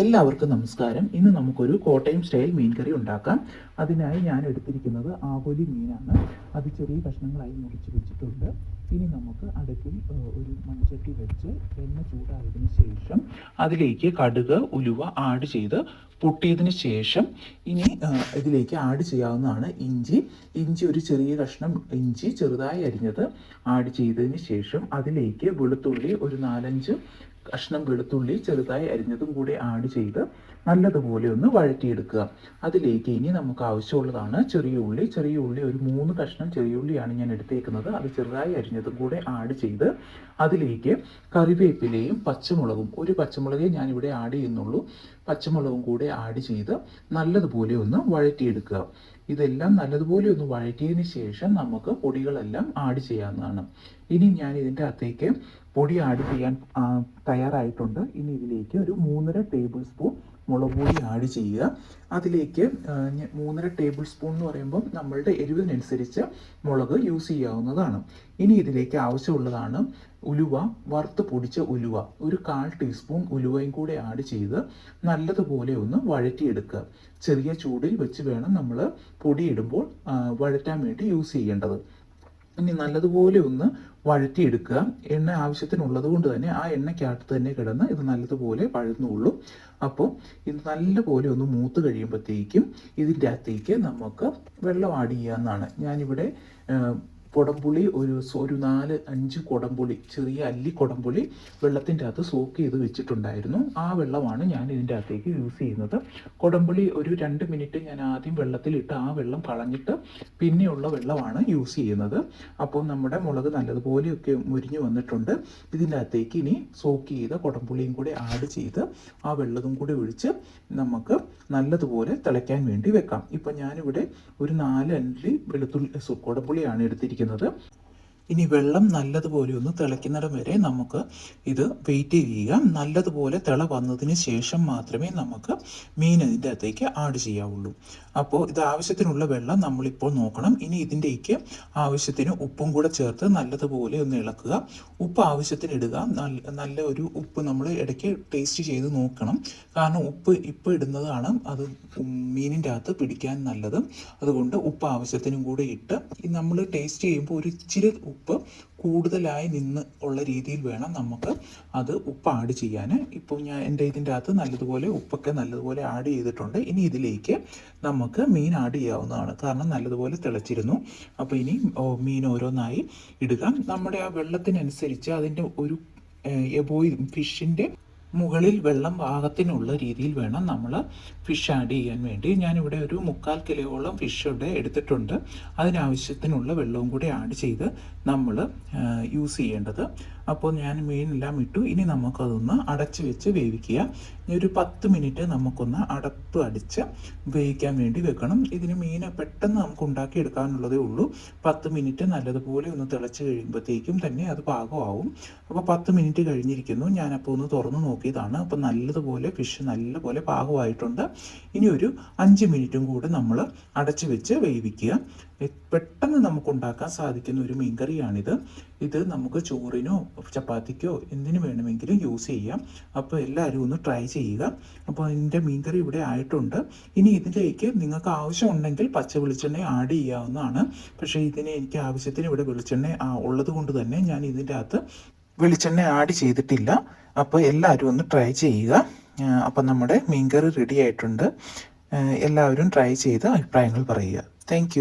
എല്ലാവർക്കും നമസ്കാരം. ഇന്ന് നമുക്കൊരു കോട്ടയം സ്റ്റൈൽ മീൻ കറി ഉണ്ടാക്കാം. അതിനായി ഞാൻ എടുത്തിരിക്കുന്നത് ആവോലി മീനാണ്. അത് ചെറിയ കഷ്ണങ്ങളായി മുറിച്ച് വെച്ചിട്ടുണ്ട്. ഇനി നമുക്ക് അടുപ്പിൽ ഒരു മൺചട്ടി വെച്ച് എണ്ണ ചൂടായതിനു ശേഷം അതിലേക്ക് കടുക്, ഉലുവ ആഡ് ചെയ്ത് പൊട്ടിയതിന് ശേഷം ഇനി ഇതിലേക്ക് ആഡ് ചെയ്യാവുന്നതാണ് ഇഞ്ചി ഒരു ചെറിയ കഷ്ണം ഇഞ്ചി ചെറുതായി അരിഞ്ഞത് ആഡ് ചെയ്തതിന് ശേഷം അതിലേക്ക് വെളുത്തുള്ളി ഒരു 4-5 കഷ്ണം വെളുത്തുള്ളി ചെറുതായി അരിഞ്ഞതും കൂടി ആഡ് ചെയ്ത് നല്ലതുപോലെ ഒന്ന് വഴറ്റിയെടുക്കുക. അതിലേക്ക് ഇനി നമുക്ക് ആവശ്യമുള്ളതാണ് ചെറിയ ഉള്ളി ഒരു 3 കഷ്ണം ചെറിയ ഉള്ളിയാണ് ഞാൻ എടുത്തേക്കുന്നത്. അത് ചെറുതായി അരിഞ്ഞതും കൂടെ ആഡ് ചെയ്ത് അതിലേക്ക് കറിവേപ്പിലയും പച്ചമുളകും, ഒരു പച്ചമുളകേ ഞാനിവിടെ ആഡ് ചെയ്യുന്നുള്ളൂ, പച്ചമുളകും കൂടെ ആഡ് ചെയ്ത് നല്ലതുപോലെ ഒന്ന് വഴറ്റിയെടുക്കുക. ഇതെല്ലാം നല്ലതുപോലെ ഒന്ന് വഴറ്റിയതിന് ശേഷം നമുക്ക് പൊടികളെല്ലാം ആഡ് ചെയ്യാവുന്നതാണ്. ഇനി ഞാൻ ഇതിൻ്റെ അകത്തേക്ക് പൊടി ആഡ് ചെയ്യാൻ തയ്യാറായിട്ടുണ്ട്. ഇനി ഇതിലേക്ക് ഒരു 3.5 ടേബിൾ സ്പൂൺ മുളക് പൊടി ആഡ് ചെയ്യുക. അതിലേക്ക് 3.5 ടേബിൾ സ്പൂൺ എന്ന് പറയുമ്പോൾ നമ്മളുടെ എരിവിനനുസരിച്ച് മുളക് യൂസ് ചെയ്യാവുന്നതാണ്. ഇനി ഇതിലേക്ക് ആവശ്യമുള്ളതാണ് ഉലുവ, വറുത്ത് പൊടിച്ച ഉലുവ ഒരു 1/4 ടീസ്പൂൺ ഉലുവയും കൂടെ ആഡ് ചെയ്ത് നല്ലതുപോലെ ഒന്ന് വഴറ്റിയെടുക്കുക. ചെറിയ ചൂടിൽ വെച്ച് വേണം നമ്മൾ പൊടിയിടുമ്പോൾ വഴറ്റാൻ വേണ്ടി യൂസ് ചെയ്യേണ്ടത്. ഇനി നല്ലതുപോലെ ഒന്ന് വഴറ്റിയെടുക്കുക. എണ്ണ ആവശ്യത്തിനുള്ളത് കൊണ്ട് തന്നെ ആ എണ്ണയ്ക്കകത്ത് തന്നെ കിടന്ന് ഇത് നല്ലതുപോലെ വഴന്നുള്ളൂ. അപ്പോൾ ഇത് നല്ലപോലെ ഒന്ന് മൂത്ത് കഴിയുമ്പോഴത്തേക്കും ഇതിൻ്റെ അകത്തേക്ക് നമുക്ക് വെള്ളം ആഡ് ചെയ്യാവുന്നതാണ്. ഞാനിവിടെ കുടംപുളി ഒരു 4-5 കുടംപുളി, ചെറിയ അല്ലി കുടംപുളി വെള്ളത്തിൻ്റെ അകത്ത് സോക്ക് ചെയ്ത് വെച്ചിട്ടുണ്ടായിരുന്നു. ആ വെള്ളമാണ് ഞാൻ ഇതിൻ്റെ അകത്തേക്ക് യൂസ് ചെയ്യുന്നത്. കുടംപുളി ഒരു 2 മിനിറ്റ് ഞാൻ ആദ്യം വെള്ളത്തിലിട്ട് ആ വെള്ളം കളഞ്ഞിട്ട് പിന്നെയുള്ള വെള്ളമാണ് യൂസ് ചെയ്യുന്നത്. അപ്പോൾ നമ്മുടെ മുളക് നല്ലതുപോലെയൊക്കെ മുരിഞ്ഞു വന്നിട്ടുണ്ട്. ഇതിൻ്റെ അകത്തേക്ക് ഇനി സോക്ക് ചെയ്ത കുടംപുളിയും കൂടെ ആഡ് ചെയ്ത് ആ വെള്ളവും കൂടി ഒഴിച്ച് നമുക്ക് നല്ലതുപോലെ തിളയ്ക്കാൻ വേണ്ടി വെക്കാം. ഇപ്പം ഞാനിവിടെ ഒരു 4 അല്ലി കുടംപുളിയാണ് എടുത്തിരിക്കുന്നത്. ഇനി വെള്ളം നല്ലതുപോലെ ഒന്ന് തിളയ്ക്കുന്നിടം വരെ നമുക്ക് ഇത് വെയിറ്റ് ചെയ്യുക. നല്ലതുപോലെ തിള വന്നതിന് ശേഷം മാത്രമേ നമുക്ക് മീൻ ഇതിൻ്റെ അകത്തേക്ക് ആഡ് ചെയ്യാവുള്ളൂ. അപ്പോൾ ഇത് ആവശ്യത്തിനുള്ള വെള്ളം നമ്മളിപ്പോൾ നോക്കണം. ഇനി ഇതിൻ്റെക്ക് ആവശ്യത്തിന് ഉപ്പും കൂടെ ചേർത്ത് നല്ലതുപോലെ ഒന്ന് ഇളക്കുക. ഉപ്പ് ആവശ്യത്തിന് ഇടുക. നല്ല ഒരു ഉപ്പ് നമ്മൾ ഇടയ്ക്ക് ടേസ്റ്റ് ചെയ്ത് നോക്കണം. കാരണം ഉപ്പ് ഇപ്പോൾ ഇടുന്നതാണ് അത് മീനിൻ്റെ അകത്ത് പിടിക്കാൻ നല്ലത്. അതുകൊണ്ട് ഉപ്പ് ആവശ്യത്തിനും കൂടെ ഇട്ട് നമ്മൾ ടേസ്റ്റ് ചെയ്യുമ്പോൾ ഒരു ഇച്ചിരി ഉപ്പ് കൂടുതലായി നിന്ന് ഉള്ള രീതിയിൽ വേണം നമുക്ക് അത് ഉപ്പ് ആഡ് ചെയ്യാൻ. ഇപ്പോൾ ഞാൻ എൻ്റെ ഇതിൻ്റെ അകത്ത് നല്ലതുപോലെ ഉപ്പൊക്കെ നല്ലതുപോലെ ആഡ് ചെയ്തിട്ടുണ്ട്. ഇനി ഇതിലേക്ക് നമുക്ക് മീൻ ആഡ് ചെയ്യാവുന്നതാണ്. കാരണം നല്ലതുപോലെ തിളച്ചിരുന്നു. അപ്പോൾ ഇനി മീൻ ഓരോന്നായി ഇടുക. നമ്മുടെ ആ വെള്ളത്തിനനുസരിച്ച് അതിൻ്റെ ഒരു ഫിഷിൻ്റെ മുകളിൽ വെള്ളം പാകത്തിനുള്ള രീതിയിൽ വേണം നമ്മൾ ഫിഷ് ആഡ് ചെയ്യാൻ വേണ്ടി. ഞാനിവിടെ ഒരു 3/4 കിലോയോളം ഫിഷ് ഇവിടെ എടുത്തിട്ടുണ്ട്. അതിനാവശ്യത്തിനുള്ള വെള്ളവും കൂടി ആഡ് ചെയ്ത് നമ്മൾ യൂസ് ചെയ്യേണ്ടത്. അപ്പോൾ ഞാൻ മീനെല്ലാം ഇട്ടു. ഇനി നമുക്കതൊന്ന് അടച്ച് വെച്ച് വേവിക്കുക. ഒരു 10 മിനിറ്റ് നമുക്കൊന്ന് അടപ്പ് അടിച്ച് വേവിക്കാൻ വേണ്ടി വെക്കണം. ഇതിന് മീൻ പെട്ടെന്ന് നമുക്ക് ഉണ്ടാക്കിയെടുക്കാനുള്ളതേ ഉള്ളൂ. 10 മിനിറ്റ് നല്ലതുപോലെ ഒന്ന് തിളച്ച് കഴിയുമ്പോഴത്തേക്കും തന്നെ അത് പാകമാവും. അപ്പോൾ 10 മിനിറ്റ് കഴിഞ്ഞിരിക്കുന്നു. ഞാനപ്പോൾ ഒന്ന് തുറന്ന് നോക്കിയതാണ്. അപ്പോൾ നല്ലതുപോലെ ഫിഷ് നല്ലപോലെ പാകമായിട്ടുണ്ട്. ഇനി ഒരു 5 മിനിറ്റും കൂടെ നമ്മൾ അടച്ച് വെച്ച് വേവിക്കുക. പെട്ടെന്ന് നമുക്ക് ഉണ്ടാക്കാൻ സാധിക്കുന്ന ഒരു മീൻകറിയാണിത്. ഇത് നമുക്ക് ചോറിനോ ചപ്പാത്തിക്കോ എന്തിനു വേണമെങ്കിലും യൂസ് ചെയ്യാം. അപ്പോൾ എല്ലാവരും ഒന്ന് ട്രൈ ചെയ്യുക. അപ്പോൾ എൻ്റെ മീൻകറി ഇവിടെ ആയിട്ടുണ്ട്. ഇനി ഇതിലേക്ക് നിങ്ങൾക്ക് ആവശ്യമുണ്ടെങ്കിൽ പച്ച വെളിച്ചെണ്ണ ആഡ് ചെയ്യാവുന്നതാണ്. പക്ഷേ ഇതിന് എനിക്ക് ആവശ്യത്തിന് ഇവിടെ വെളിച്ചെണ്ണ ഉള്ളത് കൊണ്ട് തന്നെ ഞാൻ ഇതിൻ്റെ അകത്ത് വെളിച്ചെണ്ണ ആഡ് ചെയ്തിട്ടില്ല. അപ്പോൾ എല്ലാവരും ഒന്ന് ട്രൈ ചെയ്യുക. അപ്പം നമ്മുടെ മീൻകറി റെഡി ആയിട്ടുണ്ട്. എല്ലാവരും ട്രൈ ചെയ്ത് അഭിപ്രായങ്ങൾ പറയുക. താങ്ക്